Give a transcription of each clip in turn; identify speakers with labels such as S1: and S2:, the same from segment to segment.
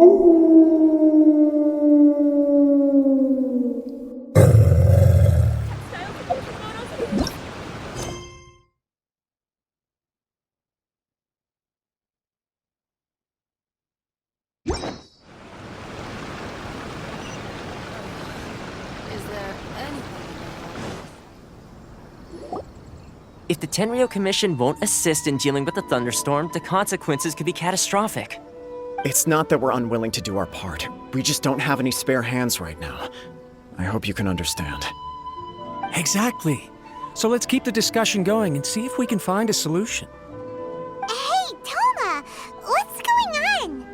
S1: If the Tenryo Commission won't assist in dealing with the thunderstorm, the consequences could be catastrophic.
S2: It's not that we're unwilling to do our part. We just don't have any spare hands right now. I hope you can understand.
S3: Exactly. So let's keep the discussion going and see if we can find a solution.
S4: Hey, Toma! What's going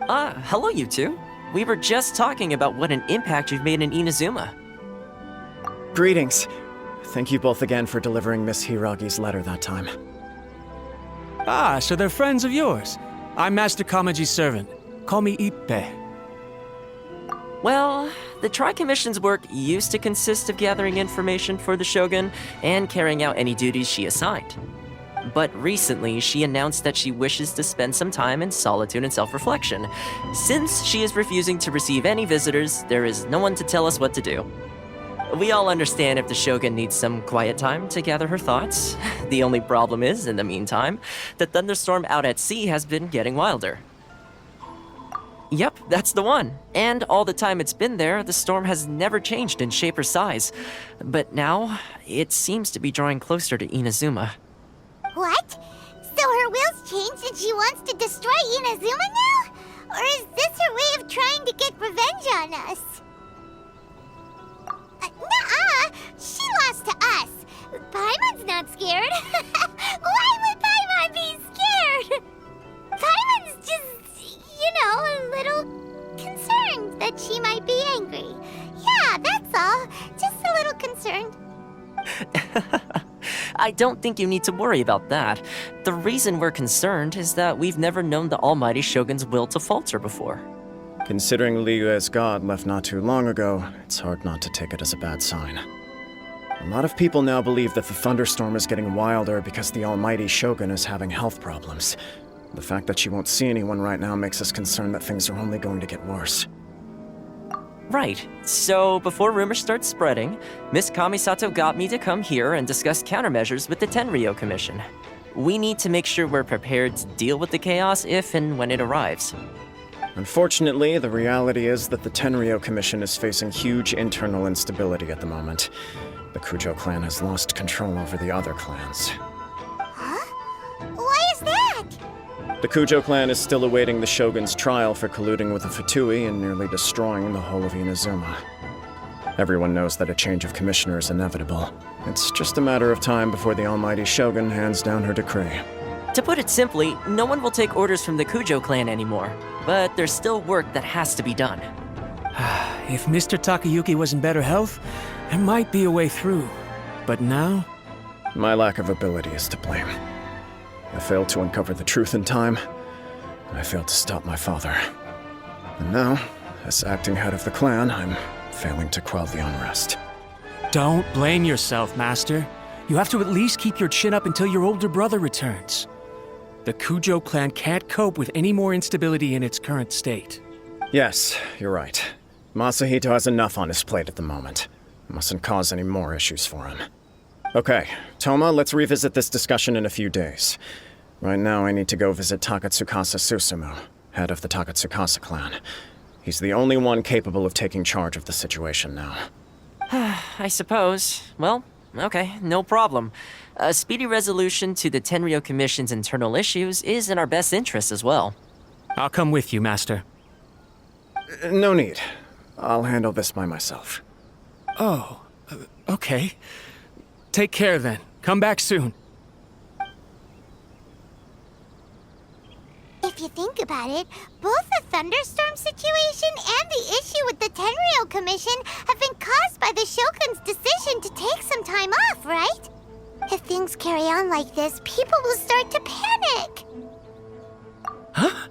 S4: on?
S1: Hello you two. We were just talking about what an impact you've made in Inazuma.
S2: Greetings. Thank you both again for delivering Miss Hiragi's letter that time.
S3: Ah, so they're friends of yours. I'm Master Kamaji's servant. Call me Ippe.
S1: Well, the Tri-Commission's work used to consist of gathering information for the Shogun and carrying out any duties she assigned. But recently, she announced that she wishes to spend some time in solitude and self-reflection. Since she is refusing to receive any visitors, there is no one to tell us what to do. We all understand if the Shogun needs some quiet time to gather her thoughts. The only problem is, in the meantime, the thunderstorm out at sea has been getting wilder. Yep, that's the one. And all the time it's been there, the storm has never changed in shape or size. But now, it seems to be drawing closer to Inazuma.
S4: What? So her will's changed and she wants to destroy Inazuma now? Or is this her way of trying to get revenge on us? Nuh-uh! She lost to us. Paimon's not scared. Why would Paimon be scared? Paimon's just, a little concerned that she might be angry. Yeah, that's all. Just a little concerned.
S1: I don't think you need to worry about that. The reason we're concerned is that we've never known the Almighty Shogun's will to falter before.
S2: Considering Liyue's god left not too long ago, it's hard not to take it as a bad sign. A lot of people now believe that the thunderstorm is getting wilder because the Almighty Shogun is having health problems. The fact that she won't see anyone right now makes us concerned that things are only going to get worse.
S1: Right. So, before rumors start spreading, Miss Kamisato got me to come here and discuss countermeasures with the Tenryo Commission. We need to make sure we're prepared to deal with the chaos if and when it arrives.
S2: Unfortunately, the reality is that the Tenryo Commission is facing huge internal instability at the moment. The Kujo clan has lost control over the other clans.
S4: Huh? Why is that?
S2: The Kujo clan is still awaiting the Shogun's trial for colluding with the Fatui and nearly destroying the whole of Inazuma. Everyone knows that a change of commissioner is inevitable. It's just a matter of time before the Almighty Shogun hands down her decree.
S1: To put it simply, no one will take orders from the Kujo clan anymore. But there's still work that has to be done.
S3: If Mr. Takayuki was in better health, there might be a way through. But now?
S2: My lack of ability is to blame. I failed to uncover the truth in time, and I failed to stop my father. And now, as acting head of the clan, I'm failing to quell the unrest.
S3: Don't blame yourself, Master. You have to at least keep your chin up until your older brother returns. The Kujo clan can't cope with any more instability in its current state.
S2: Yes, you're right. Masahito has enough on his plate at the moment. Mustn't cause any more issues for him. Okay, Toma, let's revisit this discussion in a few days. Right now, I need to go visit Takatsukasa Susumu, head of the Takatsukasa clan. He's the only one capable of taking charge of the situation now.
S1: I suppose. Well, okay, no problem. A speedy resolution to the Tenryo Commission's internal issues is in our best interest as well.
S3: I'll come with you, Master.
S2: No need. I'll handle this by myself.
S3: Oh, okay. Take care then. Come back soon.
S4: If you think about it, both the thunderstorm situation and the issue with the Tenryo Commission have been caused by the Shogun's decision to take some time off, right? If things carry on like this, people will start to panic.
S3: Huh?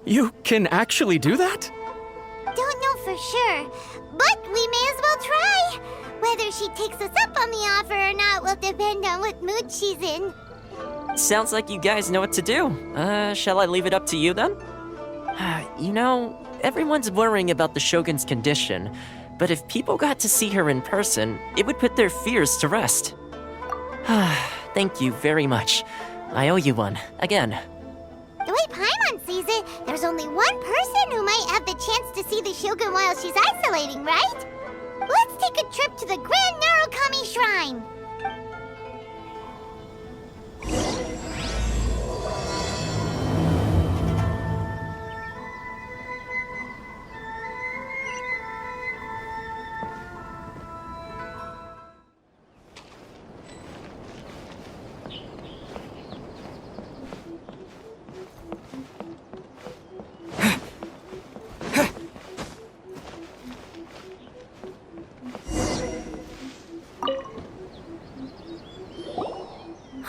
S3: You can actually do that?
S4: Don't know for sure, but we may as well try. Whether she takes us up on the offer or not will depend on what mood she's in.
S1: Sounds like you guys know what to do. Shall I leave it up to you then? You know, everyone's worrying about the Shogun's condition, but if people got to see her in person, it would put their fears to rest. Thank you very much. I owe you one, again.
S4: The way Paimon sees it, there's only one person who might have the chance to see the Shogun while she's isolating, right? Let's take a trip to the Grand Narukami Shrine!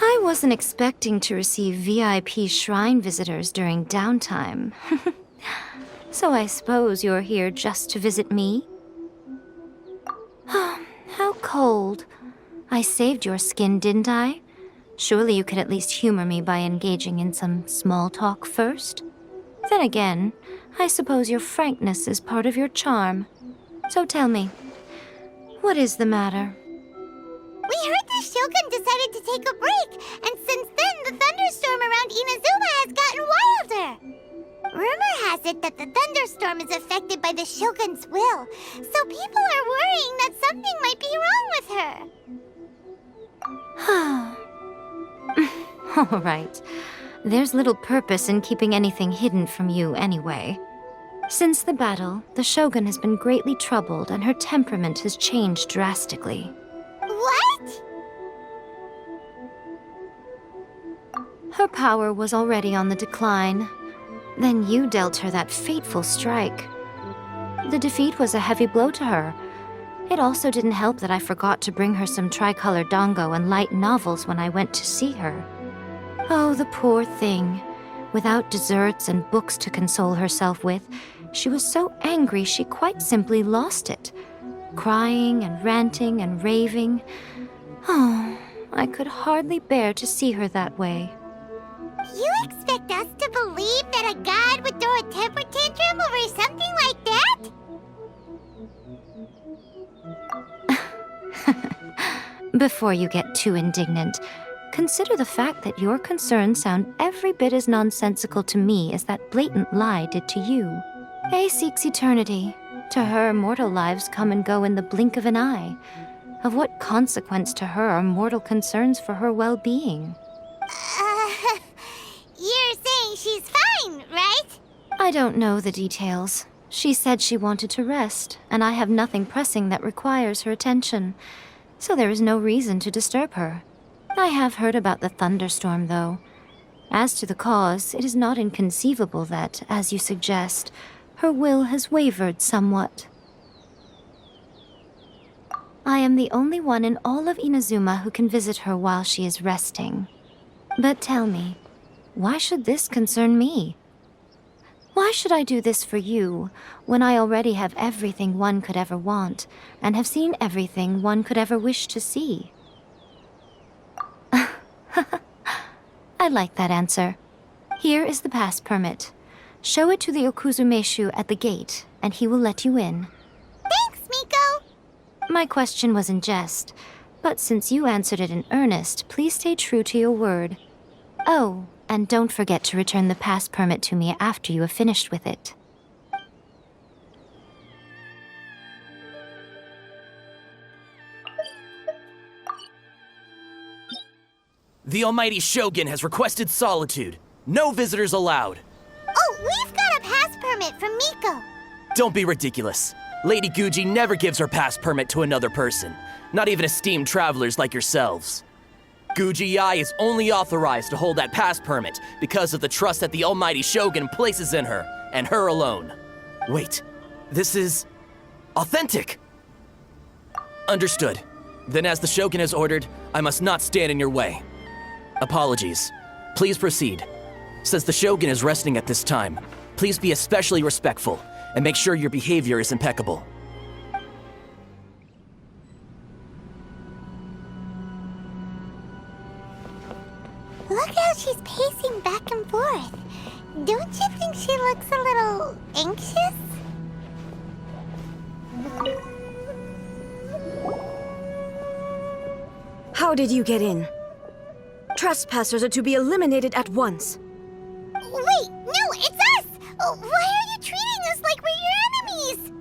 S5: I wasn't expecting to receive VIP shrine visitors during downtime. So I suppose you're here just to visit me? How cold. I saved your skin, didn't I? Surely you could at least humor me by engaging in some small talk first? Then again, I suppose your frankness is part of your charm. So tell me, what is the matter?
S4: We heard the Shogun decided to take a break, and since then the thunderstorm around Inazuma has gotten wilder. Rumor has it that the thunderstorm is affected by the Shogun's will, so people are worrying that something might be wrong with her.
S5: All right. There's little purpose in keeping anything hidden from you anyway. Since the battle, the Shogun has been greatly troubled and her temperament has changed drastically.
S4: What?
S5: Her power was already on the decline. Then you dealt her that fateful strike. The defeat was a heavy blow to her. It also didn't help that I forgot to bring her some tricolor dango and light novels when I went to see her. Oh, the poor thing. Without desserts and books to console herself with, she was so angry she quite simply lost it. Crying and ranting and raving. Oh, I could hardly bear to see her that way.
S4: You expect us to believe that a god would throw a temper tantrum over something like that?
S5: Before you get too indignant, consider the fact that your concerns sound every bit as nonsensical to me as that blatant lie did to you. A seeks eternity. To her, mortal lives come and go in the blink of an eye. Of what consequence to her are mortal concerns for her well-being?
S4: You're saying she's fine, right?
S5: I don't know the details. She said she wanted to rest, and I have nothing pressing that requires her attention, so there is no reason to disturb her. I have heard about the thunderstorm, though. As to the cause, it is not inconceivable that, as you suggest, her will has wavered somewhat. I am the only one in all of Inazuma who can visit her while she is resting. But tell me, why should this concern me? Why should I do this for you, when I already have everything one could ever want, and have seen everything one could ever wish to see? I like that answer. Here is the pass permit. Show it to the Okuzumeshu at the gate, and he will let you in.
S4: Thanks, Miko!
S5: My question was in jest, but since you answered it in earnest, please stay true to your word. Oh, and don't forget to return the pass permit to me after you have finished with it.
S6: The Almighty Shogun has requested solitude. No visitors allowed.
S4: Oh, we've got a pass permit from Miko.
S6: Don't be ridiculous. Lady Guji never gives her pass permit to another person, not even esteemed travelers like yourselves. Guji-ai is only authorized to hold that pass permit because of the trust that the Almighty Shogun places in her, and her alone. Wait, this is authentic. Understood. Then as the Shogun has ordered, I must not stand in your way. Apologies. Please proceed. Since the Shogun is resting at this time, please be especially respectful and make sure your behavior is impeccable.
S4: Look how she's pacing back and forth. Don't you think she looks a little little anxious?
S7: How did you get in? Trespassers are to be eliminated at once.
S4: Wait, no, it's us! Why are you treating us like we're your enemies?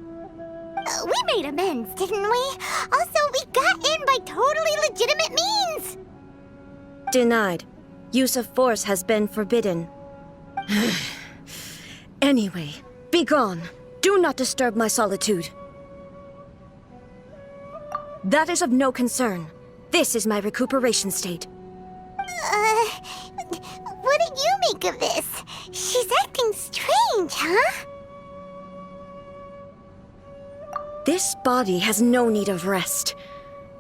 S4: We made amends, didn't we? Also, we got in by totally legitimate means!
S7: Denied. Use of force has been forbidden. Anyway, be gone. Do not disturb my solitude. That is of no concern. This is my recuperation state.
S4: What do you make of this? She's acting strange, huh?
S7: This body has no need of rest,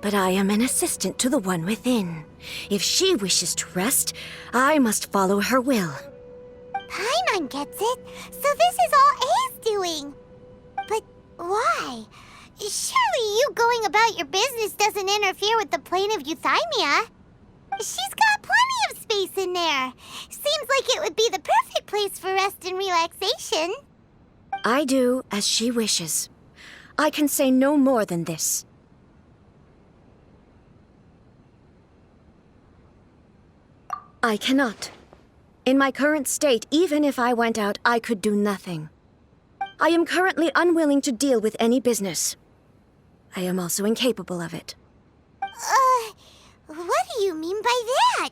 S7: but I am an assistant to the one within. If she wishes to rest, I must follow her will.
S4: Paimon gets it, so this is all A's doing. But why? Surely you going about your business doesn't interfere with the plane of euthymia. She's got plenty of space in there. Seems like it would be the perfect place for rest and relaxation.
S7: I do as she wishes. I can say no more than this. I cannot. In my current state, even if I went out, I could do nothing. I am currently unwilling to deal with any business. I am also incapable of it.
S4: What do you mean by that?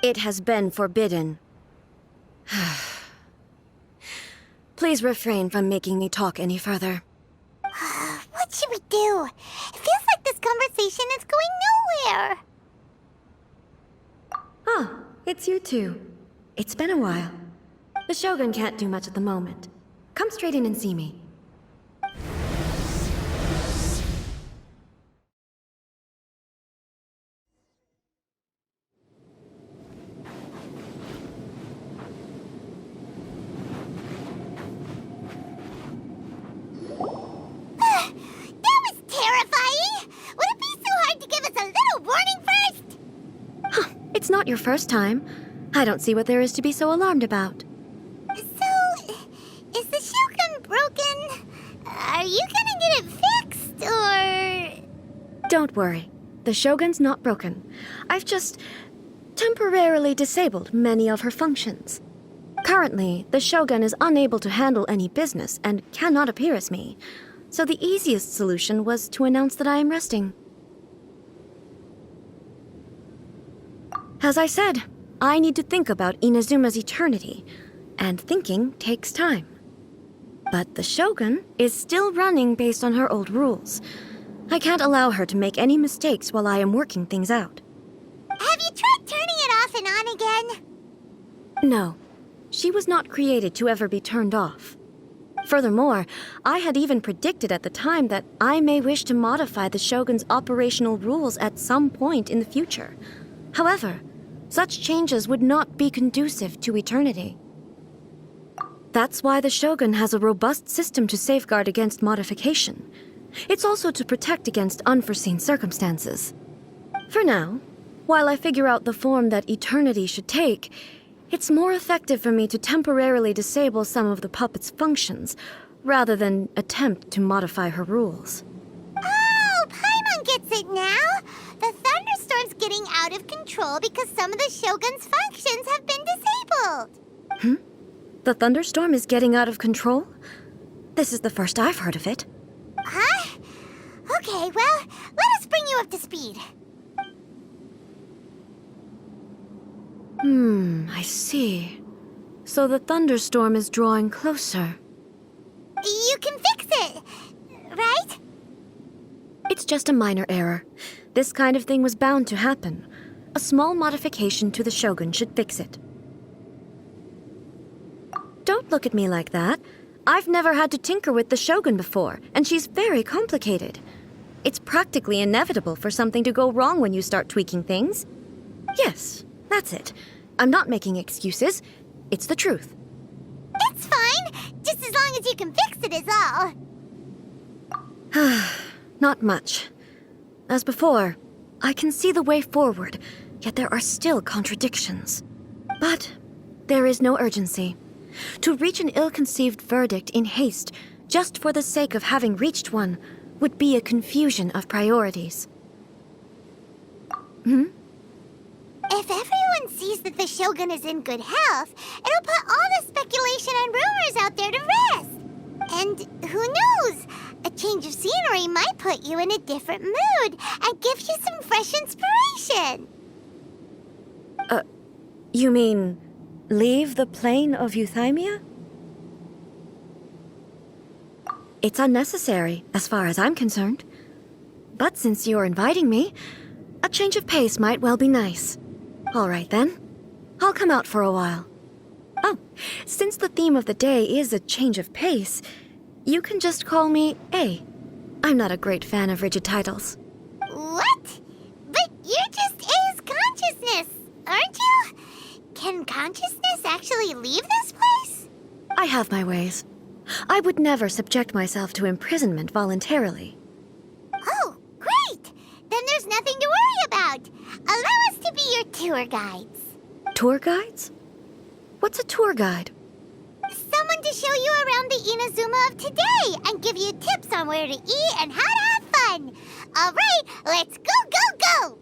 S7: It has been forbidden. Please refrain from making me talk any further.
S4: What should we do? It feels like this conversation is going nowhere.
S7: Ah, it's you two. It's been a while. The Shogun can't do much at the moment. Come straight in and see me.
S4: That was terrifying! Would it be so hard to give us a little warning first?
S7: It's not your first time. I don't see what there is to be so alarmed about.
S4: So, is the Shogun broken? Are you gonna get it fixed, or...?
S7: Don't worry. The Shogun's not broken. I've just temporarily disabled many of her functions. Currently, the Shogun is unable to handle any business and cannot appear as me. So the easiest solution was to announce that I am resting. As I said, I need to think about Inazuma's eternity, and thinking takes time. But the Shogun is still running based on her old rules. I can't allow her to make any mistakes while I am working things out.
S4: Have you tried turning it off and on again?
S7: No, she was not created to ever be turned off. Furthermore, I had even predicted at the time that I may wish to modify the Shogun's operational rules at some point in the future. However, such changes would not be conducive to eternity. That's why the Shogun has a robust system to safeguard against modification. It's also to protect against unforeseen circumstances. For now, while I figure out the form that eternity should take, it's more effective for me to temporarily disable some of the puppet's functions, rather than attempt to modify her rules.
S4: Oh, Paimon gets it now! The thunderstorm's getting out of control because some of the Shogun's functions have been disabled.
S7: The thunderstorm is getting out of control? This is the first I've heard of it.
S4: Huh? Okay, well, let us bring you up to speed.
S7: I see. So the thunderstorm is drawing closer.
S4: You can fix it, right?
S7: It's just a minor error. This kind of thing was bound to happen. A small modification to the Shogun should fix it. Don't look at me like that. I've never had to tinker with the Shogun before, and she's very complicated. It's practically inevitable for something to go wrong when you start tweaking things. Yes, that's it. I'm not making excuses. It's the truth.
S4: It's fine, just as long as you can fix it is all.
S7: Not much. As before, I can see the way forward, yet there are still contradictions. But There is no urgency. To reach an ill-conceived verdict in haste, just for the sake of having reached one, would be a confusion of priorities.
S4: If everyone sees that the Shogun is in good health, it'll put all the speculation and rumors out there to rest. And who knows? A change of scenery might put you in a different mood and give you some fresh inspiration.
S7: You mean, leave the plane of euthymia? It's unnecessary, as far as I'm concerned. But since you're inviting me, a change of pace might well be nice. All right, then. I'll come out for a while. Oh, since the theme of the day is a change of pace, you can just call me A. I'm not a great fan of rigid titles.
S4: What? But you're just A's consciousness, aren't you? Can consciousness actually leave this place?
S7: I have my ways. I would never subject myself to imprisonment voluntarily.
S4: Oh, great! Then there's nothing to worry about. Allow us to be your tour guides.
S7: Tour guides? What's a tour guide?
S4: Someone to show you around the Inazuma of today and give you tips on where to eat and how to have fun. All right, let's go, go, go!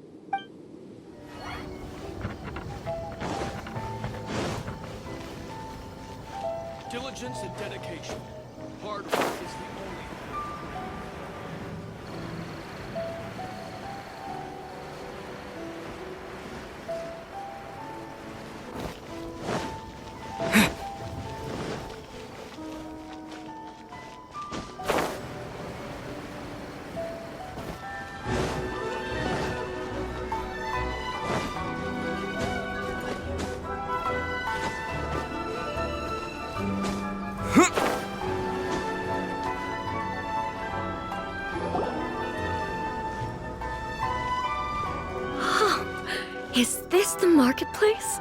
S8: Diligence and dedication. Hard work is the only...
S7: Is this the marketplace?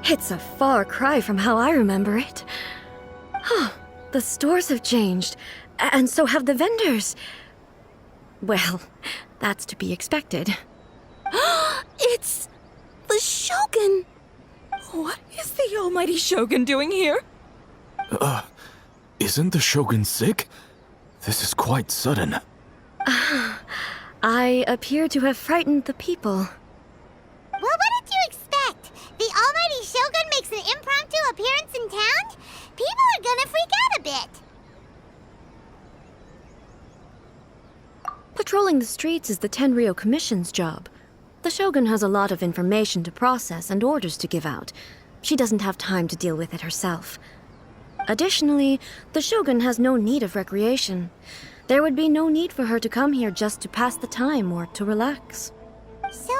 S7: It's a far cry from how I remember it. The stores have changed, and so have the vendors. Well, that's to be expected.
S9: It's the Shogun! What is the almighty Shogun doing here?
S8: Isn't the Shogun sick? This is quite sudden.
S7: I appear to have frightened the people.
S4: Well, what did you expect? The almighty Shogun makes an impromptu appearance in town? People are gonna freak out a bit.
S7: Patrolling the streets is the Tenryou Commission's job. The Shogun has a lot of information to process and orders to give out. She doesn't have time to deal with it herself. Additionally, the Shogun has no need of recreation. There would be no need for her to come here just to pass the time or to relax.
S4: So,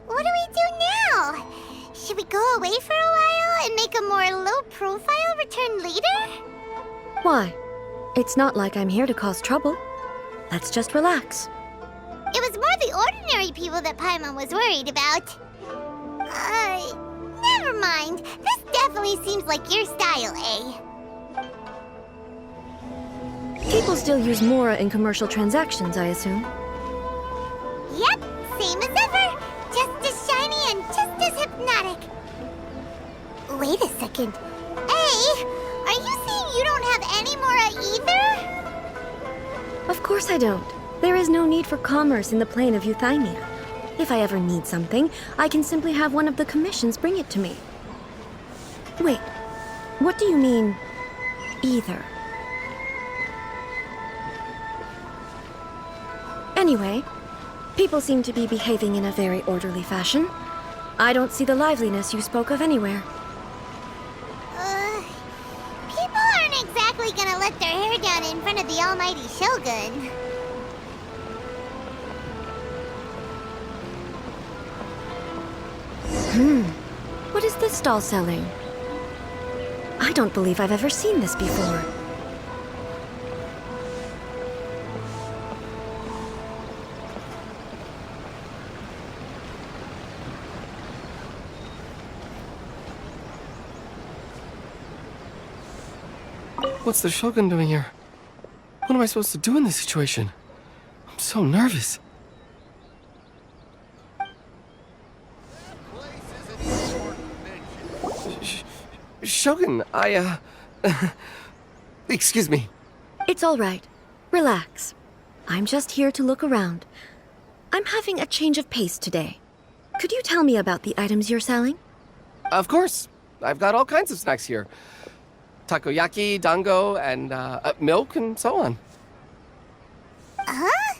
S4: what do we do now? Should we go away for a while and make a more low-profile return later?
S7: Why? It's not like I'm here to cause trouble. Let's just relax.
S4: It was more the ordinary people that Paimon was worried about. Never mind. This definitely seems like your style, A.
S7: People still use Mora in commercial transactions, I assume.
S4: Yep, same as ever. Just as shiny and just as hypnotic. Wait a second. A, are you saying you don't have any Mora either?
S7: Of course I don't. There is no need for commerce in the plane of euthymia. If I ever need something, I can simply have one of the commissions bring it to me. Wait, what do you mean, either? Anyway, people seem to be behaving in a very orderly fashion. I don't see the liveliness you spoke of anywhere.
S4: People aren't exactly gonna let their hair down in front of the almighty Shogun.
S7: What is this stall selling? I don't believe I've ever seen this before.
S10: What's the Shogun doing here? What am I supposed to do in this situation? I'm so nervous. Shogun, Excuse me.
S7: It's all right. Relax. I'm just here to look around. I'm having a change of pace today. Could you tell me about the items you're selling?
S10: Of course. I've got all kinds of snacks here. Takoyaki, dango, and milk, and so on.
S4: Huh?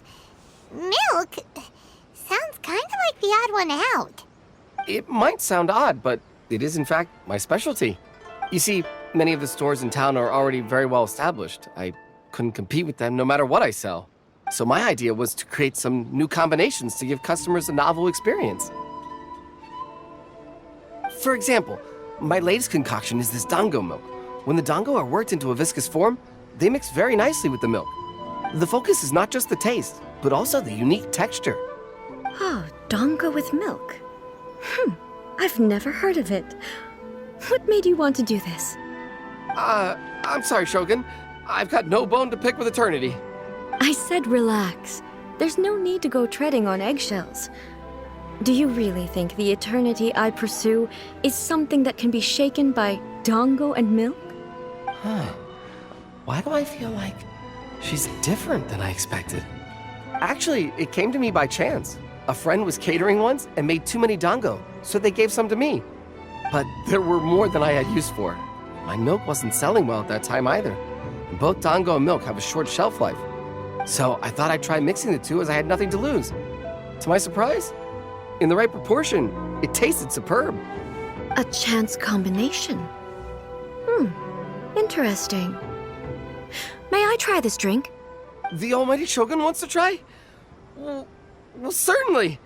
S4: Milk? Sounds kind of like the odd one out.
S10: It might sound odd, but it is in fact my specialty. You see, many of the stores in town are already very well established. I couldn't compete with them no matter what I sell. So my idea was to create some new combinations to give customers a novel experience. For example, my latest concoction is this dango milk. When the dango are worked into a viscous form, they mix very nicely with the milk. The focus is not just the taste, but also the unique texture.
S7: Oh, dango with milk. I've never heard of it. What made you want to do this?
S10: I'm sorry, Shogun. I've got no bone to pick with eternity.
S7: I said relax. There's no need to go treading on eggshells. Do you really think the eternity I pursue is something that can be shaken by dango and milk?
S10: Why do I feel like she's different than I expected? Actually, it came to me by chance. A friend was catering once and made too many dango, so they gave some to me. But there were more than I had use for. My milk wasn't selling well at that time either. And both dango and milk have a short shelf life. So I thought I'd try mixing the two as I had nothing to lose. To my surprise, in the right proportion, it tasted superb.
S7: A chance combination. Interesting. May I try this drink?
S10: The almighty Shogun wants to try? Well, certainly.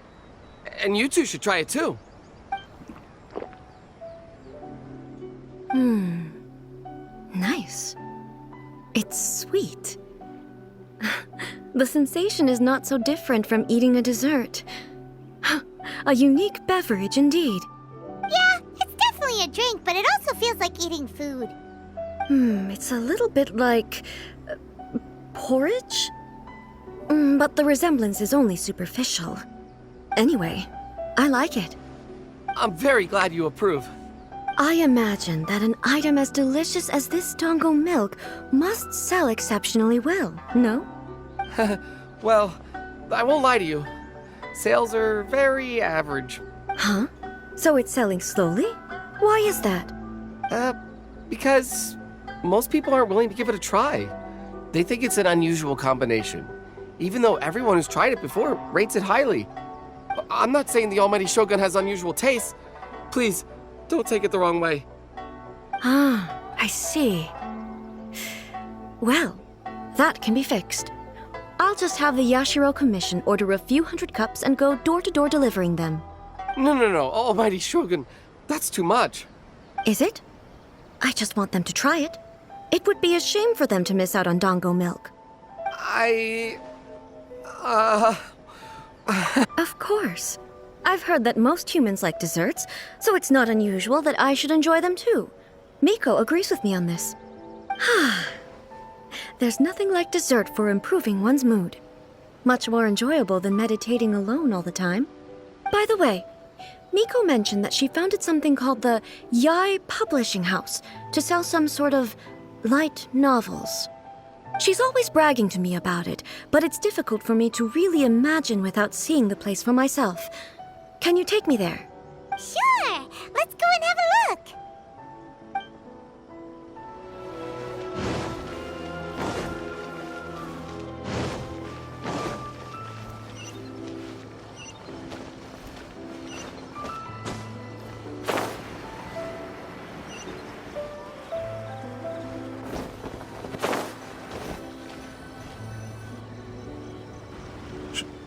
S10: And you two should try it too.
S7: Nice. It's sweet. The sensation is not so different from eating a dessert. A unique beverage indeed.
S4: Yeah, it's definitely a drink, but it also feels like eating food.
S7: It's a little bit like porridge? But the resemblance is only superficial. Anyway, I like it.
S10: I'm very glad you approve.
S7: I imagine that an item as delicious as this dango milk must sell exceptionally well, no?
S10: Well, I won't lie to you. Sales are very average.
S7: Huh? So it's selling slowly? Why is that?
S10: Because most people aren't willing to give it a try. They think it's an unusual combination, even though everyone who's tried it before rates it highly. I'm not saying the almighty Shogun has unusual tastes. Please, don't take it the wrong way.
S7: I see. Well, that can be fixed. I'll just have the Yashiro Commission order a few hundred cups and go door-to-door delivering them.
S10: No, almighty Shogun. That's too much.
S7: Is it? I just want them to try it. It would be a shame for them to miss out on dango milk. Of course. I've heard that most humans like desserts, so it's not unusual that I should enjoy them too. Miko agrees with me on this. There's nothing like dessert for improving one's mood. Much more enjoyable than meditating alone all the time. By the way, Miko mentioned that she founded something called the Yai Publishing House to sell some sort of light novels. She's always bragging to me about it, but it's difficult for me to really imagine without seeing the place for myself. Can you take me there?
S4: Sure! Let's go and have a look!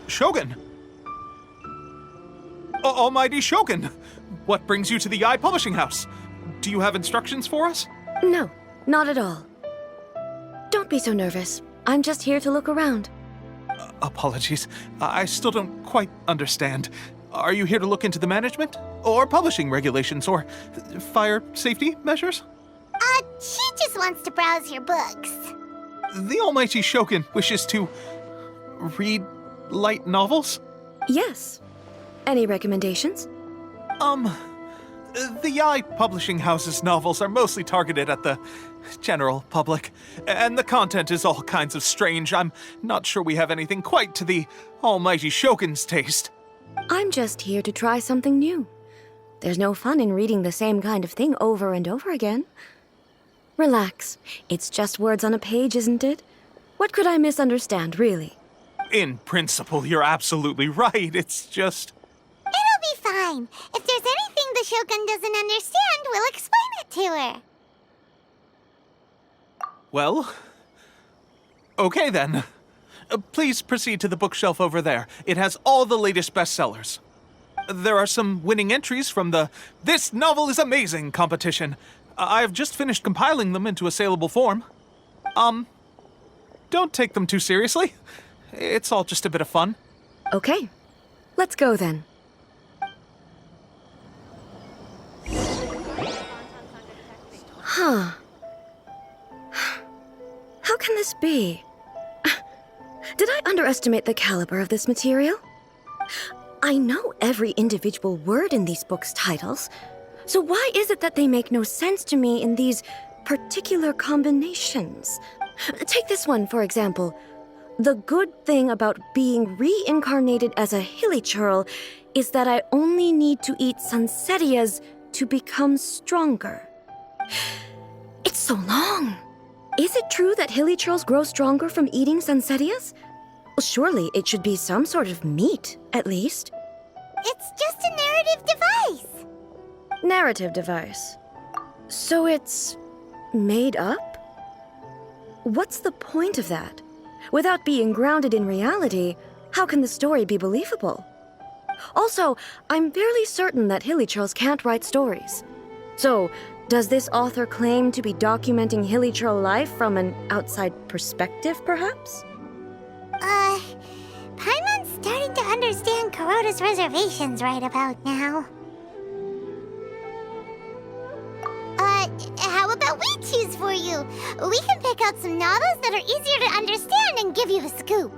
S11: Shogun! Almighty Shogun! What brings you to the Yai Publishing House? Do you have instructions for us?
S7: No, not at all. Don't be so nervous. I'm just here to look around.
S11: Apologies. I still don't quite understand. Are you here to look into the management? Or publishing regulations? Or fire safety measures?
S4: She just wants to browse your books.
S11: The Almighty Shogun wishes to read light novels?
S7: Yes. Any recommendations?
S11: The Yai publishing house's novels are mostly targeted at the general public, and the content is all kinds of strange. I'm not sure we have anything quite to the almighty Shogun's taste.
S7: I'm just here to try something new. There's no fun in reading the same kind of thing over and over again. Relax. It's just words on a page, isn't it? What could I misunderstand, really?
S11: In principle, you're absolutely right. It's just...
S4: It'll be fine. If there's anything the Shogun doesn't understand, we'll explain it to her.
S11: Well... Okay then. Please proceed to the bookshelf over there. It has all the latest bestsellers. There are some winning entries from the This Novel is Amazing competition. I've just finished compiling them into a saleable form. Don't take them too seriously. It's all just a bit of fun.
S7: Okay. Let's go then. Huh. How can this be? Did I underestimate the caliber of this material? I know every individual word in these books' titles, so why is it that they make no sense to me in these particular combinations? Take this one, for example. The good thing about being reincarnated as a hilly churl is that I only need to eat Sansetias to become stronger. It's so long. Is it true that hilly churls grow stronger from eating Sansetias? Well, surely it should be some sort of meat, at least.
S4: It's just a narrative device.
S7: Narrative device. So it's made up? What's the point of that? Without being grounded in reality, how can the story be believable? Also, I'm fairly certain that hilly churls can't write stories. So, does this author claim to be documenting hilly churl life from an outside perspective, perhaps?
S4: Paimon's starting to understand Kuroda's reservations right about now. How about we choose for you? We can pick out some novels that are easier to understand and give you the scoop.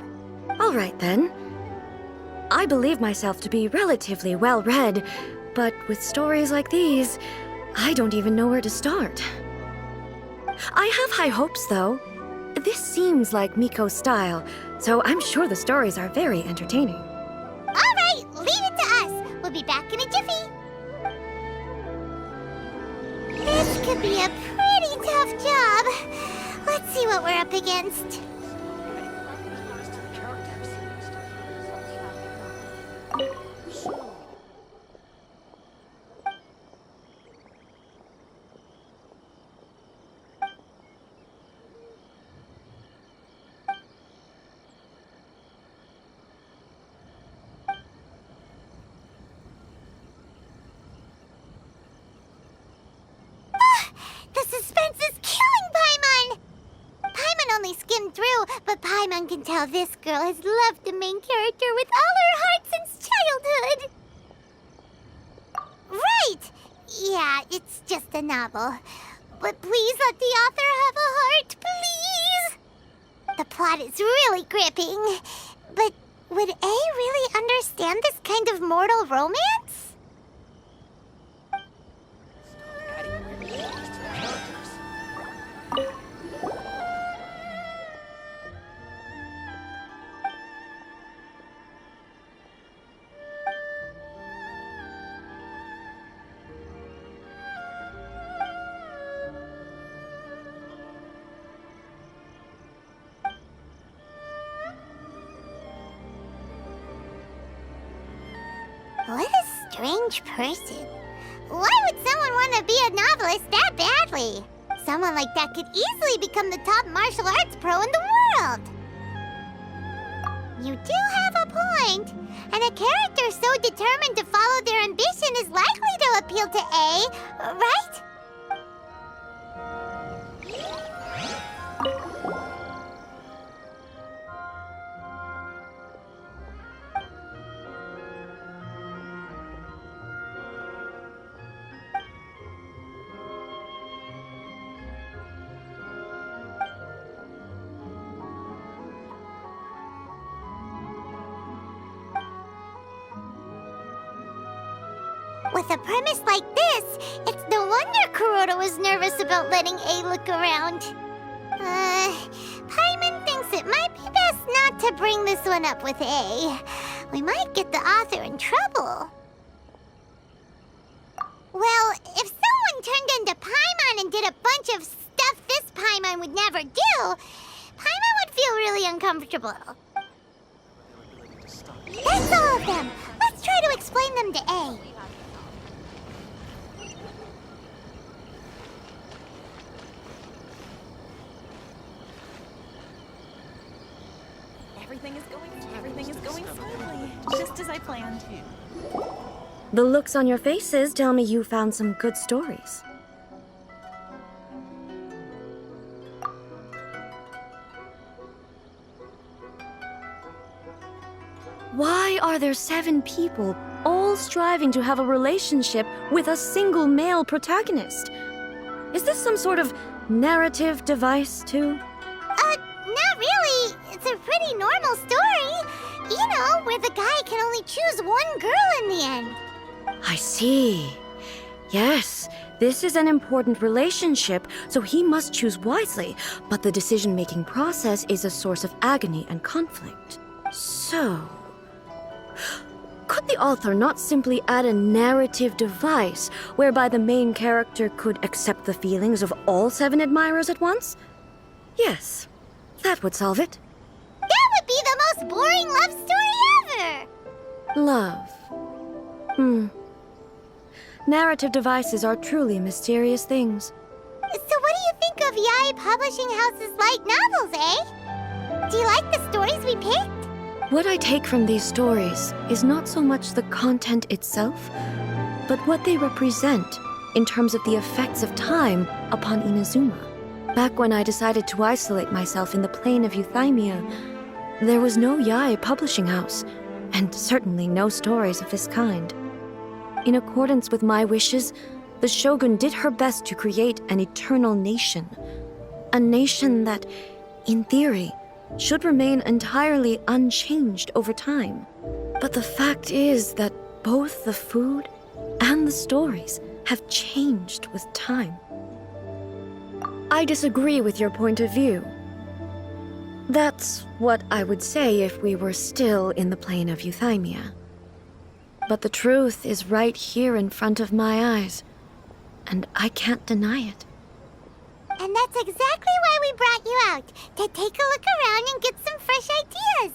S7: All right, then. I believe myself to be relatively well-read, but with stories like these, I don't even know where to start. I have high hopes, though. This seems like Miko's style, so I'm sure the stories are very entertaining.
S4: All right, leave it to us. We'll be back in a jiffy. This could be a pretty tough job. Let's see what we're up against. But Paimon can tell this girl has loved the main character with all her heart since childhood. Right! Yeah, it's just a novel. But please let the author have a heart, please! The plot is really gripping. But would A really understand this kind of mortal romance? What a strange person. Why would someone want to be a novelist that badly? Someone like that could easily become the top martial arts pro in the world. You do have a point. And a character so determined to follow their ambition is likely to appeal to A, right? With a premise like this, it's no wonder Kuroda was nervous about letting A look around. Paimon thinks it might be best not to bring this one up with A. We might get the author in trouble. Well, if someone turned into Paimon and did a bunch of stuff this Paimon would never do, Paimon would feel really uncomfortable. That's all of them. Let's try to explain them to A.
S9: Everything is going smoothly, just as I planned.
S7: The looks on your faces tell me you found some good stories. Why are there 7 people all striving to have a relationship with a single male protagonist? Is this some sort of narrative device, too?
S4: Not really. It's a pretty normal story. You know, where the guy can only choose one girl in the end.
S7: I see. Yes, this is an important relationship, so he must choose wisely, but the decision-making process is a source of agony and conflict. So, could the author not simply add a narrative device whereby the main character could accept the feelings of all 7 admirers at once? Yes, that would solve it.
S4: That would be the most boring love story ever!
S7: Love. Narrative devices are truly mysterious things.
S4: So what do you think of Yae Publishing House's light novels, eh? Do you like the stories we picked?
S7: What I take from these stories is not so much the content itself, but what they represent in terms of the effects of time upon Inazuma. Back when I decided to isolate myself in the plane of Euthymia, there was no Yae Publishing House, and certainly no stories of this kind. In accordance with my wishes, the Shogun did her best to create an eternal nation. A nation that, in theory, should remain entirely unchanged over time. But the fact is that both the food and the stories have changed with time. I disagree with your point of view. That's what I would say if we were still in the plane of Euthymia. But the truth is right here in front of my eyes, and I can't deny it.
S4: And that's exactly why we brought you out, to take a look around and get some fresh ideas.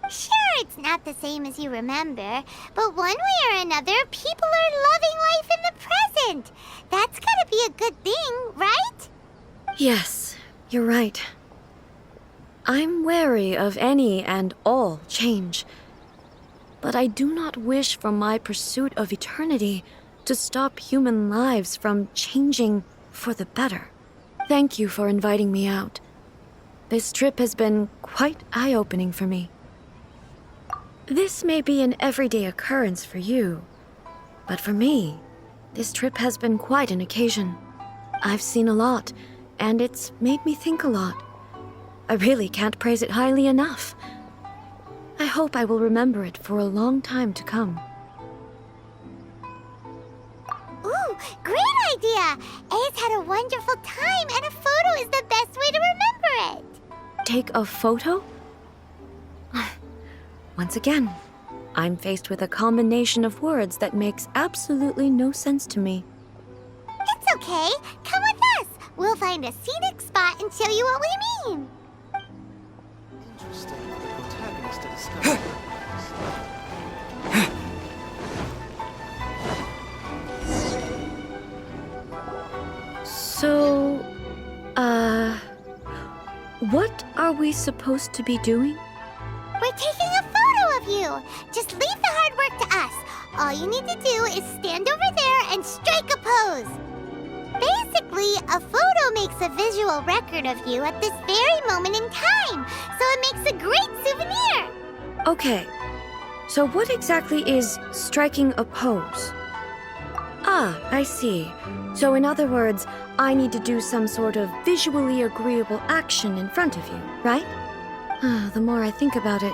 S4: Sure, it's not the same as you remember, but one way or another, people are loving life in the present. That's gotta be a good thing, right?
S7: Yes, you're right. I'm wary of any and all change, but I do not wish for my pursuit of eternity to stop human lives from changing for the better. Thank you for inviting me out. This trip has been quite eye-opening for me. This may be an everyday occurrence for you, but for me, this trip has been quite an occasion. I've seen a lot, and it's made me think a lot. I really can't praise it highly enough. I hope I will remember it for a long time to come.
S4: Ooh, great idea! A's had a wonderful time, and a photo is the best way to remember it.
S7: Take a photo? Once again, I'm faced with a combination of words that makes absolutely no sense to me.
S4: It's okay. Come with us. We'll find a scenic spot and show you what we mean.
S12: Interesting. The protagonist to discover.
S7: So, what are we supposed to be doing?
S4: We're taking a photo of you. Just leave the hard work to us. All you need to do is stand over there and strike a pose. Basically, a photo makes a visual record of you at this very moment in time, so it makes a great souvenir.
S7: Okay, so what exactly is striking a pose? Ah, I see. So in other words, I need to do some sort of visually agreeable action in front of you, right? The more I think about it,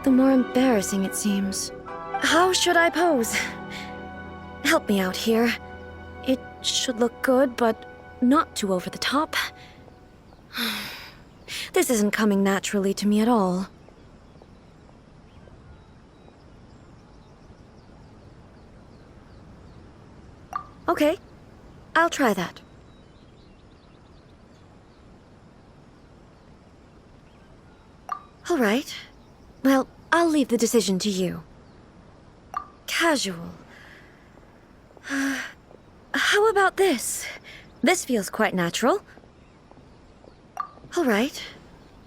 S7: the more embarrassing it seems. How should I pose? help me out here. It should look good, but not too over the top. This isn't coming naturally to me at all. Okay, I'll try that. All right. Well, I'll leave the decision to you. Casual. How about this? This feels quite natural. All right.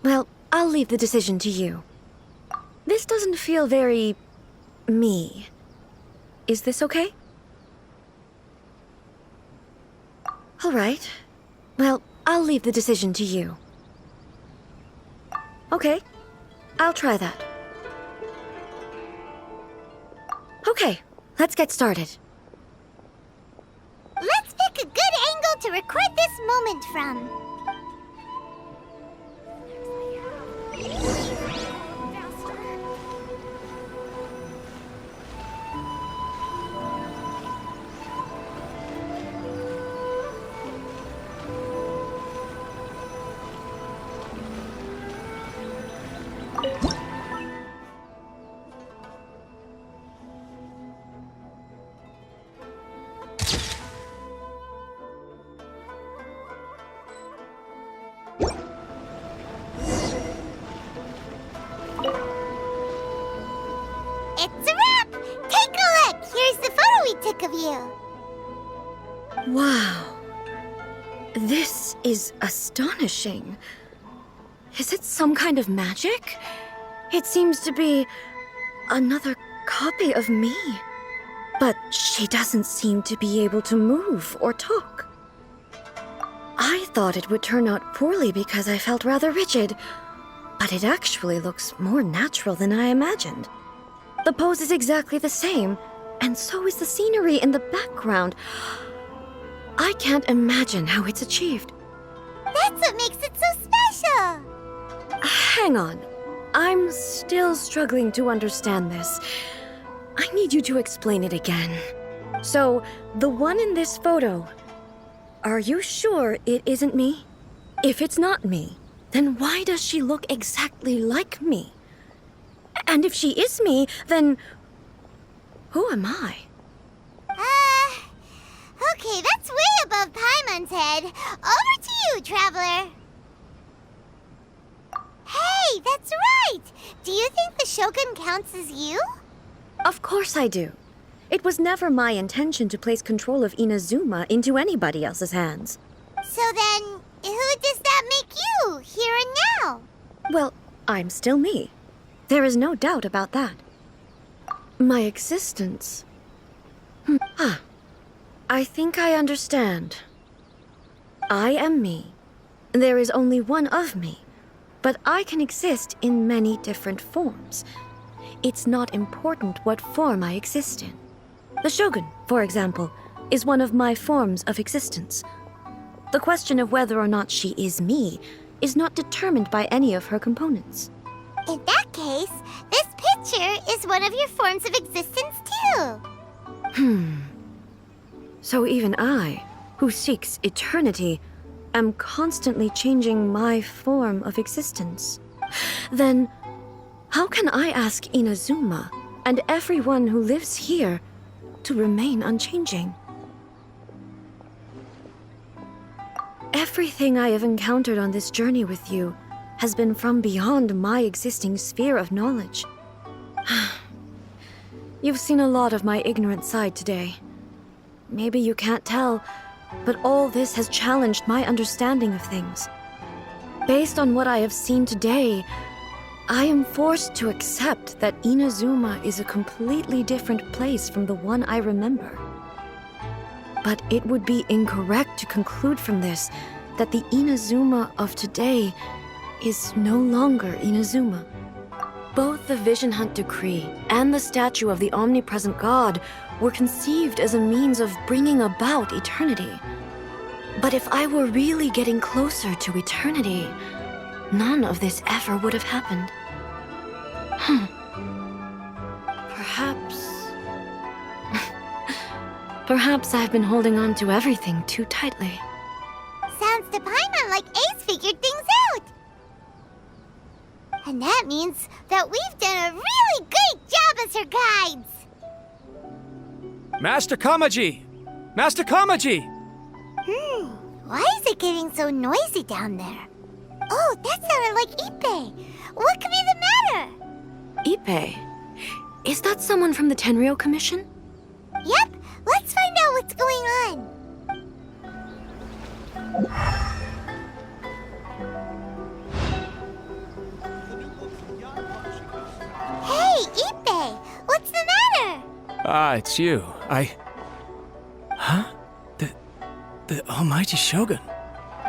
S7: Well, I'll leave the decision to you. This doesn't feel very... me. Is this okay? All right. Well, I'll leave the decision to you. Okay. I'll try that. Okay, let's get started.
S4: Let's pick a good angle to record this moment from. It's a wrap! Take a look! Here's the photo we took of you.
S7: Wow. This is astonishing. Is it some kind of magic? It seems to be another copy of me. But she doesn't seem to be able to move or talk. I thought it would turn out poorly because I felt rather rigid, but it actually looks more natural than I imagined. The pose is exactly the same, and so is the scenery in the background. I can't imagine how it's achieved.
S4: That's what makes it so special!
S7: Hang on. I'm still struggling to understand this. I need you to explain it again. So, the one in this photo, are you sure it isn't me? If it's not me, then why does she look exactly like me? And if she is me, then who am I?
S4: Okay, that's way above Paimon's head. Over to you, Traveler. Hey, that's right! Do you think the Shogun counts as you?
S7: Of course I do. It was never my intention to place control of Inazuma into anybody else's hands.
S4: So then, who does that make you, here and now?
S7: Well, I'm still me. There is no doubt about that. My existence... I think I understand. I am me. There is only one of me, but I can exist in many different forms. It's not important what form I exist in. The Shogun, for example, is one of my forms of existence. The question of whether or not she is me is not determined by any of her components.
S4: In that case, this picture is one of your forms of existence too.
S7: So even I, who seeks eternity, am constantly changing my form of existence. Then, how can I ask Inazuma and everyone who lives here to remain unchanging? Everything I have encountered on this journey with you has been from beyond my existing sphere of knowledge. You've seen a lot of my ignorant side today. Maybe you can't tell, but all this has challenged my understanding of things. Based on what I have seen today, I am forced to accept that Inazuma is a completely different place from the one I remember. But it would be incorrect to conclude from this that the Inazuma of today is no longer Inazuma. Both the Vision Hunt Decree and the statue of the omnipresent God were conceived as a means of bringing about eternity. But if I were really getting closer to eternity, none of this ever would have happened. Perhaps... Perhaps I've been holding on to everything too tightly.
S4: Sounds to Paimon like Ace figured things out. And that means that we've done a really great job as her guides.
S3: Master Kamaji! Master Kamaji!
S4: Why is it getting so noisy down there? Oh, that sounded like Ippei. What could be the matter?
S7: Ippei? Is that someone from the Tenryou Commission?
S4: Yep, let's find out what's going on. Hey, Ippei! What's the matter?
S3: Ah, it's you. Huh? The almighty Shogun.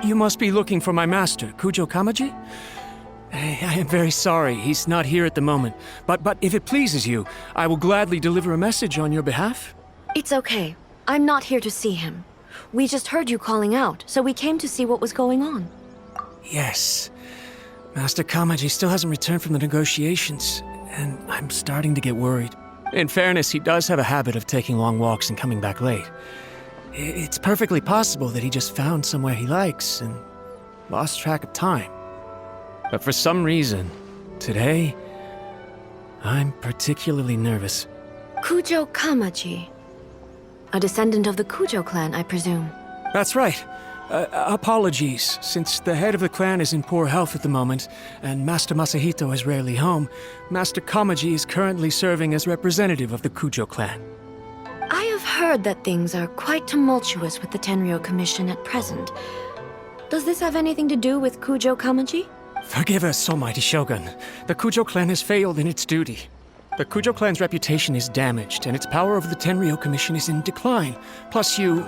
S3: You must be looking for my master, Kujo Kamaji? I am very sorry, he's not here at the moment. But if it pleases you, I will gladly deliver a message on your behalf.
S7: It's okay. I'm not here to see him. We just heard you calling out, so we came to see what was going on.
S3: Yes. Master Kamaji still hasn't returned from the negotiations, and I'm starting to get worried. In fairness, he does have a habit of taking long walks and coming back late. It's perfectly possible that he just found somewhere he likes and lost track of time. But for some reason, today, I'm particularly nervous.
S7: Kujo Kamaji. A descendant of the Kujo clan, I presume.
S3: That's right. Apologies, since the head of the clan is in poor health at the moment, and Master Masahito is rarely home, Master Kamaji is currently serving as representative of the Kujo clan.
S7: I have heard that things are quite tumultuous with the Tenryou Commission at present. Does this have anything to do with Kujo Kamaji?
S3: Forgive us, almighty Shogun. The Kujo clan has failed in its duty. The Kujo clan's reputation is damaged, and its power over the Tenryou Commission is in decline. Plus you,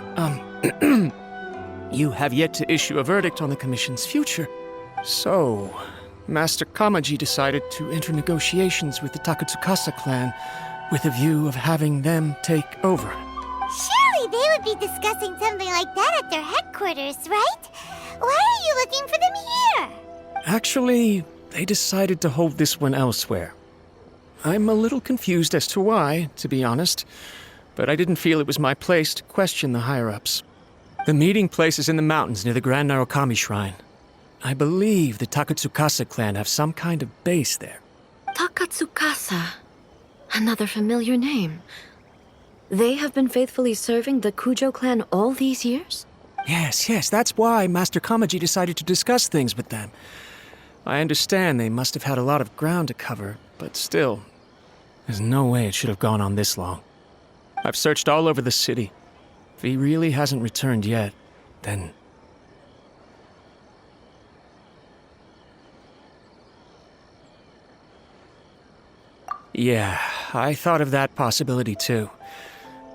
S3: you have yet to issue a verdict on the Commission's future. So, Master Kamaji decided to enter negotiations with the Takatsukasa clan with a view of having them take over.
S4: Surely they would be discussing something like that at their headquarters, right? Why are you looking for them here?
S3: Actually, they decided to hold this one elsewhere. I'm a little confused as to why, to be honest, but I didn't feel it was my place to question the higher-ups. The meeting place is in the mountains near the Grand Narukami Shrine. I believe the Takatsukasa clan have some kind of base there.
S7: Takatsukasa. Another familiar name. They have been faithfully serving the Kujo clan all these years?
S3: Yes, that's why Master Kamaji decided to discuss things with them. I understand they must have had a lot of ground to cover, but still, there's no way it should have gone on this long. I've searched all over the city. If he really hasn't returned yet, then... Yeah, I thought of that possibility too.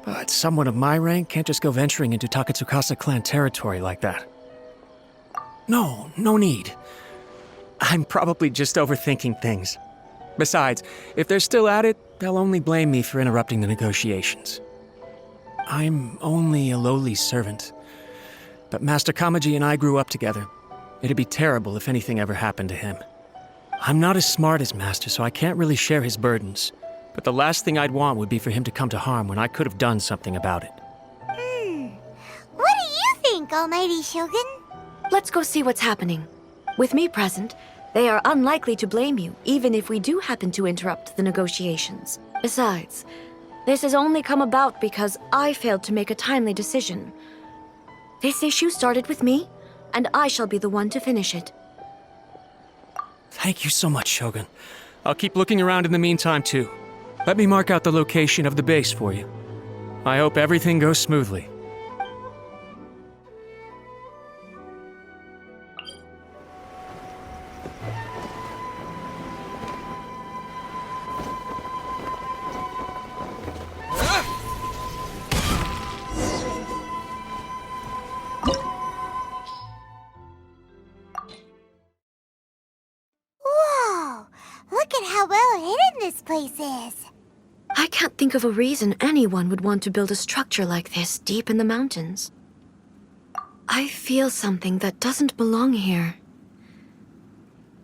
S3: But someone of my rank can't just go venturing into Takatsukasa clan territory like that. No need. I'm probably just overthinking things. Besides, if they're still at it, they'll only blame me for interrupting the negotiations. I'm only a lowly servant. But Master Kamaji and I grew up together. It'd be terrible if anything ever happened to him. I'm not as smart as Master, so I can't really share his burdens. But the last thing I'd want would be for him to come to harm when I could have done something about it.
S4: What do you think, Almighty Shogun?
S7: Let's go see what's happening. With me present, they are unlikely to blame you, even if we do happen to interrupt the negotiations. Besides, this has only come about because I failed to make a timely decision. This issue started with me, and I shall be the one to finish it.
S3: Thank you so much, Shogun. I'll keep looking around in the meantime, too. Let me mark out the location of the base for you. I hope everything goes smoothly.
S4: Whoa! Look at how well hidden this place is.
S7: I can't think of a reason anyone would want to build a structure like this deep in the mountains. I feel something that doesn't belong here.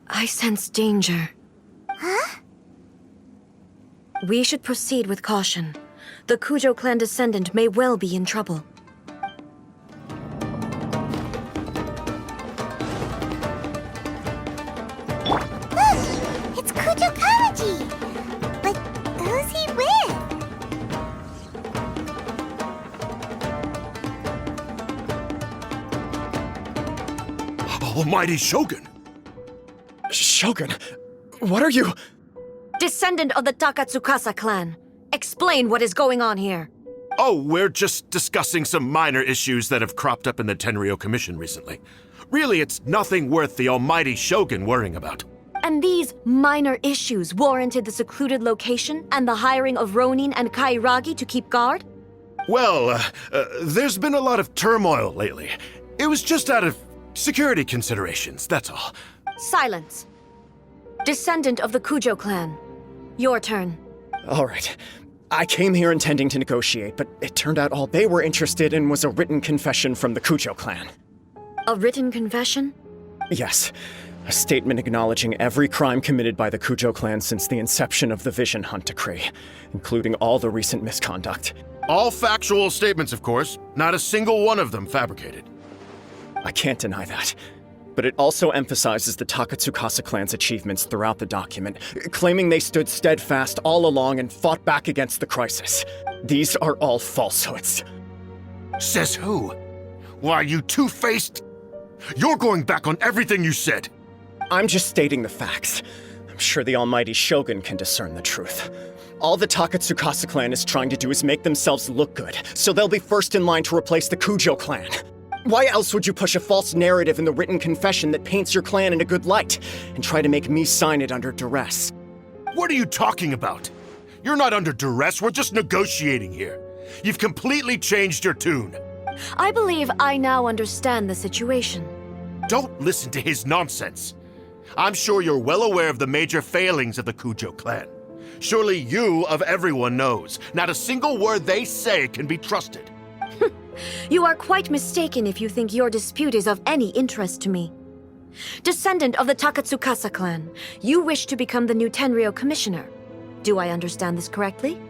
S7: I sense danger.
S4: Huh?
S7: We should proceed with caution. the Kujo clan descendant may well be in trouble.
S4: Look! It's Kujo Kawaji! But who's he with?
S13: Almighty Shogun!
S2: Shogun, what are you?
S7: Descendant of the Takatsukasa clan, explain what is going on here.
S13: Oh, we're just discussing some minor issues that have cropped up in the Tenryou Commission recently. Really, it's nothing worth the Almighty Shogun worrying about.
S7: And these minor issues warranted the secluded location and the hiring of Ronin and Kairagi to keep guard?
S13: Well, there's been a lot of turmoil lately. It was just out of security considerations, that's all.
S7: Silence. Descendant of the Kujo clan, your turn.
S2: All right. I came here intending to negotiate, but it turned out all they were interested in was a written confession from the Kujo clan.
S7: A written confession?
S2: Yes. A statement acknowledging every crime committed by the Kujo clan since the inception of the Vision Hunt Decree, including all the recent misconduct.
S13: All factual statements, of course. Not a single one of them fabricated.
S2: I can't deny that. But it also emphasizes the Takatsukasa clan's achievements throughout the document, claiming they stood steadfast all along and fought back against the crisis. These are all falsehoods.
S13: Says who? Why, you two-faced... You're going back on everything you said.
S2: I'm just stating the facts. I'm sure the Almighty Shogun can discern the truth. All the Takatsukasa clan is trying to do is make themselves look good, so they'll be first in line to replace the Kujo clan. Why else would you push a false narrative in the written confession that paints your clan in a good light, and try to make me sign it under duress?
S13: What are you talking about? You're not under duress, we're just negotiating here. You've completely changed your tune.
S7: I believe I now understand the situation.
S13: Don't listen to his nonsense. I'm sure you're well aware of the major failings of the Kujo clan. Surely you, of everyone, knows not a single word they say can be trusted.
S7: You are quite mistaken if you think your dispute is of any interest to me. Descendant of the Takatsukasa clan, you wish to become the new Tenryou commissioner. Do I understand this correctly?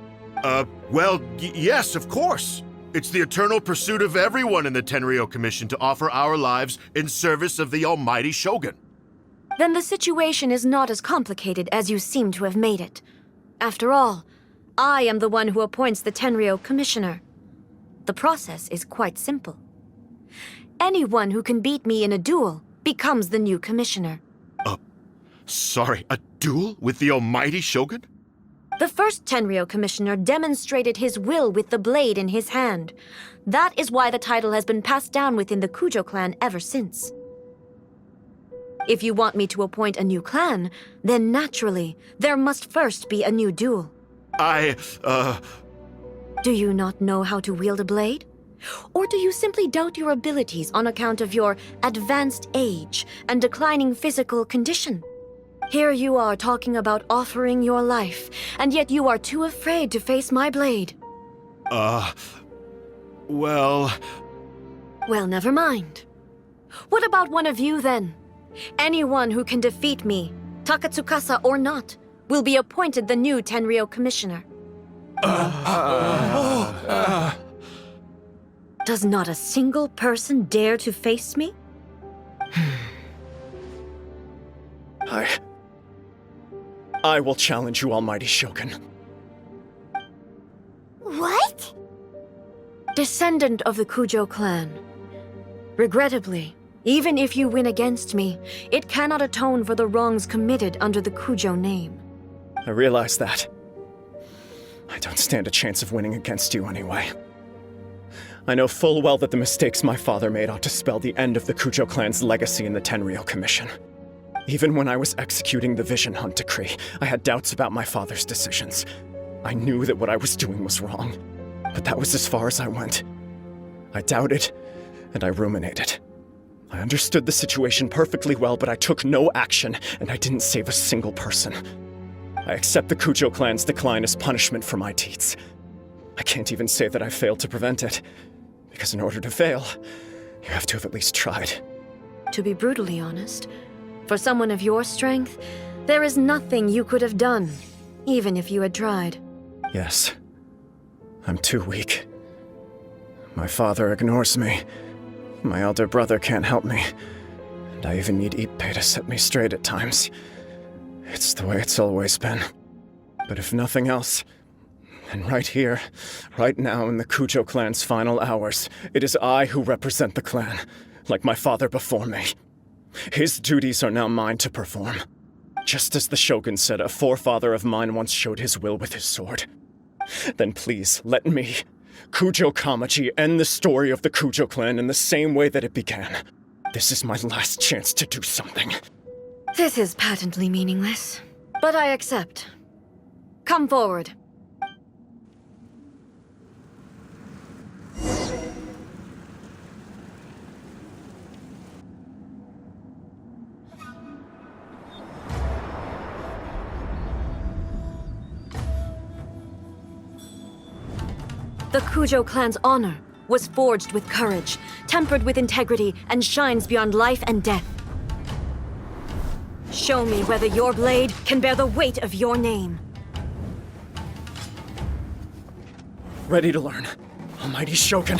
S13: Well, yes, of course. It's the eternal pursuit of everyone in the Tenryou Commission to offer our lives in service of the Almighty Shogun.
S7: Then the situation is not as complicated as you seem to have made it. After all, I am the one who appoints the Tenryou commissioner. The process is quite simple. Anyone who can beat me in a duel becomes the new commissioner.
S13: Sorry, a duel with the Almighty Shogun?
S7: The first Tenryou commissioner demonstrated his will with the blade in his hand. That is why the title has been passed down within the Kujo clan ever since. If you want me to appoint a new clan, then naturally, there must first be a new duel. Do you not know how to wield a blade? Or do you simply doubt your abilities on account of your advanced age and declining physical condition? Here you are talking about offering your life, and yet you are too afraid to face my blade.
S13: Well,
S7: never mind. What about one of you, then? Anyone who can defeat me, Takatsukasa or not, will be appointed the new Tenryou commissioner. Does not a single person dare to face me?
S2: I will challenge you, Almighty Shogun.
S4: What?
S7: Descendant of the Kujo clan. Regrettably, even if you win against me, it cannot atone for the wrongs committed under the Kujo name.
S2: I realize that. I don't stand a chance of winning against you anyway. I know full well that the mistakes my father made ought to spell the end of the Kujo clan's legacy in the Tenryou Commission. Even when I was executing the Vision Hunt Decree, I had doubts about my father's decisions. I knew that what I was doing was wrong, but that was as far as I went. I doubted, and I ruminated. I understood the situation perfectly well, but I took no action, and I didn't save a single person. I accept the Kujo clan's decline as punishment for my deeds. I can't even say that I failed to prevent it, because in order to fail, you have to have at least tried.
S7: To be brutally honest, for someone of your strength, there is nothing you could have done, even if you had tried.
S2: Yes. I'm too weak. My father ignores me. My elder brother can't help me. And I even need Ippei to set me straight at times. It's the way it's always been. But if nothing else, then right here, right now in the Kujo clan's final hours, it is I who represent the clan, like my father before me. His duties are now mine to perform. Just as the Shogun said a forefather of mine once showed his will with his sword. Then please, let me, Kujo Kamaji, end the story of the Kujo clan in the same way that it began. This is my last chance to do something.
S7: This is patently meaningless, but I accept. Come forward. The Kujo clan's honor was forged with courage, tempered with integrity, and shines beyond life and death. Show me whether your blade can bear the weight of your name.
S2: Ready to learn. Almighty Shogun.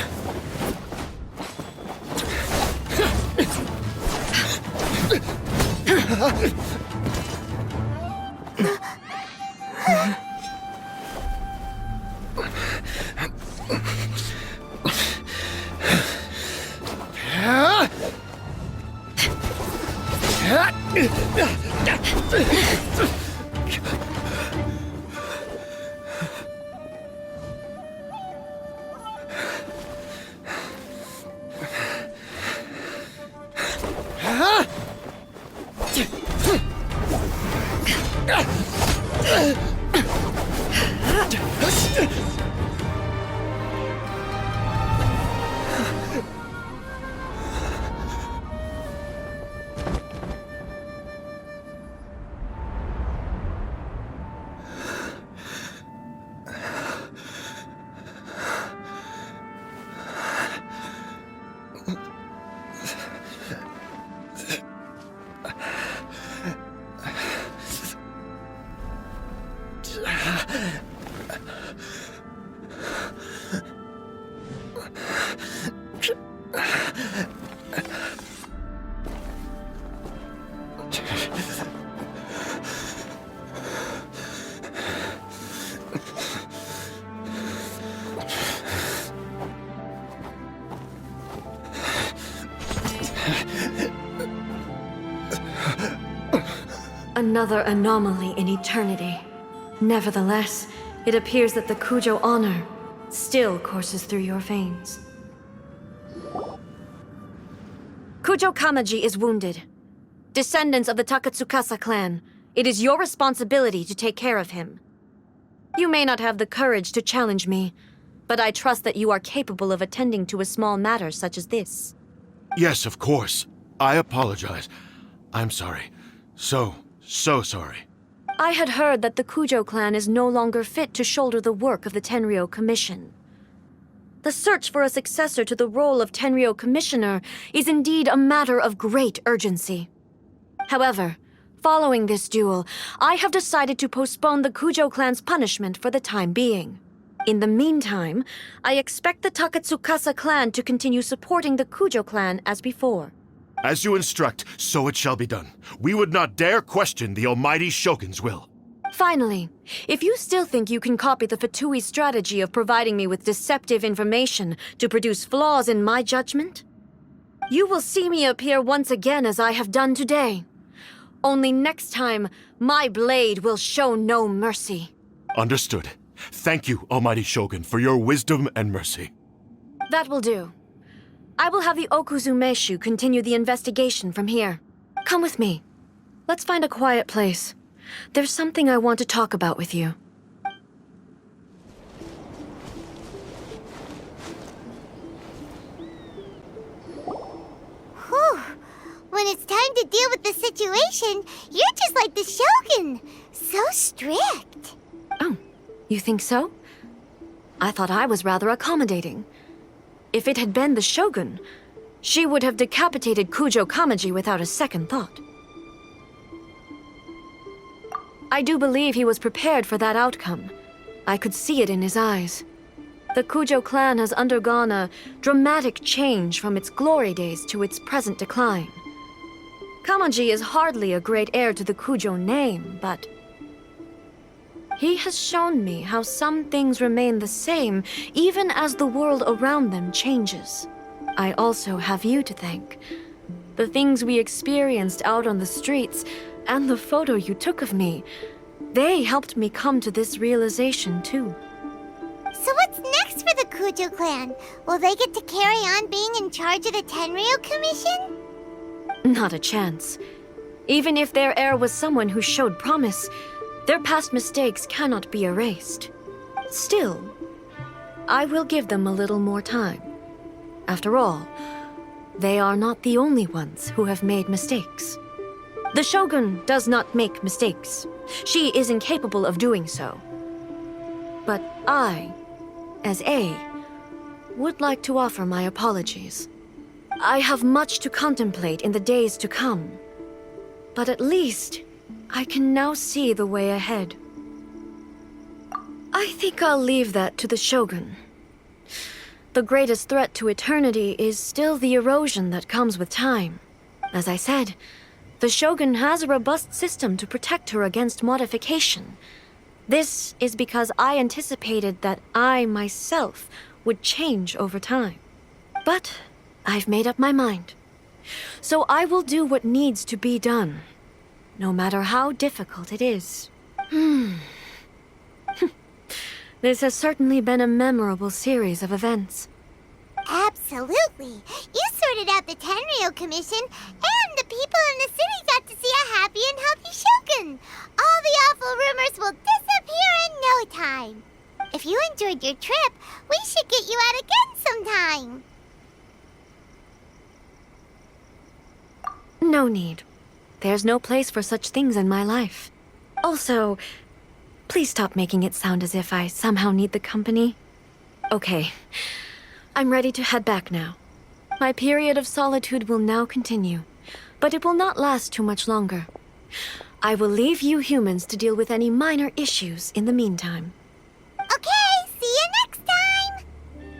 S7: Another anomaly in eternity. Nevertheless, it appears that the Kujo honor still courses through your veins. Kujo Kamaji is wounded. Descendants of the Takatsukasa clan, it is your responsibility to take care of him. You may not have the courage to challenge me, but I trust that you are capable of attending to a small matter such as this.
S13: Yes, of course. I apologize. I'm sorry. So sorry.
S7: I had heard that the Kujo clan is no longer fit to shoulder the work of the Tenryou Commission. The search for a successor to the role of Tenryou Commissioner is indeed a matter of great urgency. However, following this duel, I have decided to postpone the Kujo clan's punishment for the time being. In the meantime, I expect the Takatsukasa clan to continue supporting the Kujo clan as before.
S13: As you instruct, so it shall be done. We would not dare question the Almighty Shogun's will.
S7: Finally, if you still think you can copy the Fatui strategy of providing me with deceptive information to produce flaws in my judgment, you will see me appear once again as I have done today. Only next time, my blade will show no mercy.
S13: Understood. Thank you, Almighty Shogun, for your wisdom and mercy.
S7: That will do. I will have the Okuzumeshu continue the investigation from here. Come with me. Let's find a quiet place. There's something I want to talk about with you.
S4: Whew. When it's time to deal with the situation, you're just like the Shogun. So strict.
S7: Oh, you think so? I thought I was rather accommodating. If it had been the Shogun, she would have decapitated Kujo Kamaji without a second thought. I do believe he was prepared for that outcome. I could see it in his eyes. The Kujo clan has undergone a dramatic change from its glory days to its present decline. Kamaji is hardly a great heir to the Kujo name, but he has shown me how some things remain the same even as the world around them changes. I also have you to thank. The things we experienced out on the streets and the photo you took of me, they helped me come to this realization too.
S4: So what's next for the Kujo clan? Will they get to carry on being in charge of the Tenryu Commission?
S7: Not a chance. Even if their heir was someone who showed promise, their past mistakes cannot be erased. Still, I will give them a little more time. After all, they are not the only ones who have made mistakes. The Shogun does not make mistakes. She is incapable of doing so. But I, as A, would like to offer my apologies. I have much to contemplate in the days to come, but at least I can now see the way ahead. I think I'll leave that to the Shogun. The greatest threat to eternity is still the erosion that comes with time. As I said, the Shogun has a robust system to protect her against modification. This is because I anticipated that I myself would change over time. But I've made up my mind. So I will do what needs to be done, no matter how difficult it is. This has certainly been a memorable series of events.
S4: Absolutely. You sorted out the Tenryu Commission, and the people in the city got to see a happy and healthy Shogun. All the awful rumors will disappear in no time. If you enjoyed your trip, we should get you out again sometime.
S7: No need. There's no place for such things in my life. Also, please stop making it sound as if I somehow need the company. Okay, I'm ready to head back now. My period of solitude will now continue, but it will not last too much longer. I will leave you humans to deal with any minor issues in the meantime.
S4: Okay, see you next time!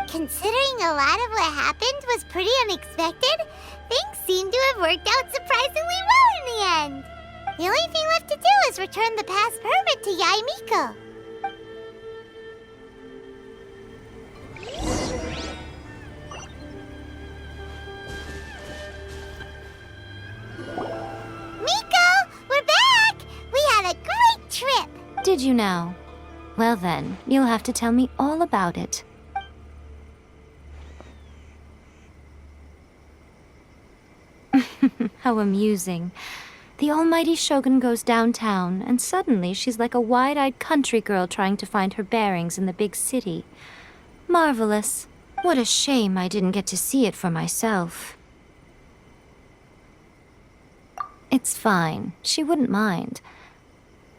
S4: Considering a lot of what happened was pretty unexpected, things seem to have worked out surprisingly well in the end. The only thing left to do is return the pass permit to Yae Miko. Miko, we're back! We had a great trip!
S5: Did you now? Well then, you'll have to tell me all about it. How amusing. The almighty Shogun goes downtown, and suddenly she's like a wide-eyed country girl trying to find her bearings in the big city. Marvelous. What a shame I didn't get to see it for myself. It's fine. She wouldn't mind.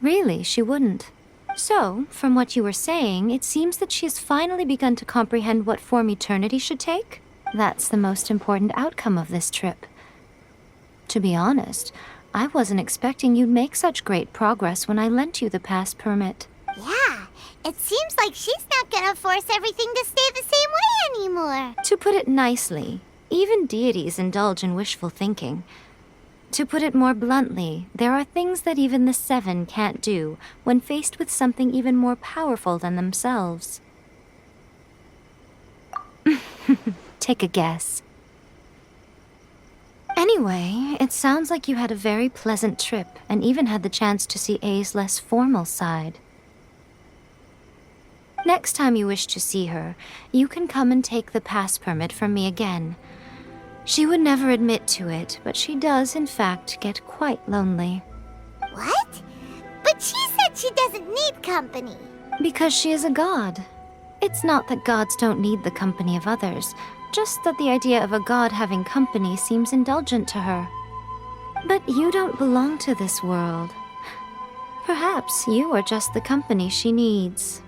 S5: Really, she wouldn't. So, from what you were saying, it seems that she has finally begun to comprehend what form eternity should take? That's the most important outcome of this trip. To be honest, I wasn't expecting you'd make such great progress when I lent you the pass permit.
S4: Yeah, it seems like she's not gonna force everything to stay the same way anymore.
S5: To put it nicely, even deities indulge in wishful thinking. To put it more bluntly, there are things that even the Seven can't do when faced with something even more powerful than themselves. Take a guess. Anyway, it sounds like you had a very pleasant trip and even had the chance to see A's less formal side. Next time you wish to see her, you can come and take the pass permit from me again. She would never admit to it, but she does, in fact, get quite lonely.
S4: What? But she said she doesn't need company.
S5: Because she is a god. It's not that gods don't need the company of others, just that the idea of a god having company seems indulgent to her. But you don't belong to this world. Perhaps you are just the company she needs.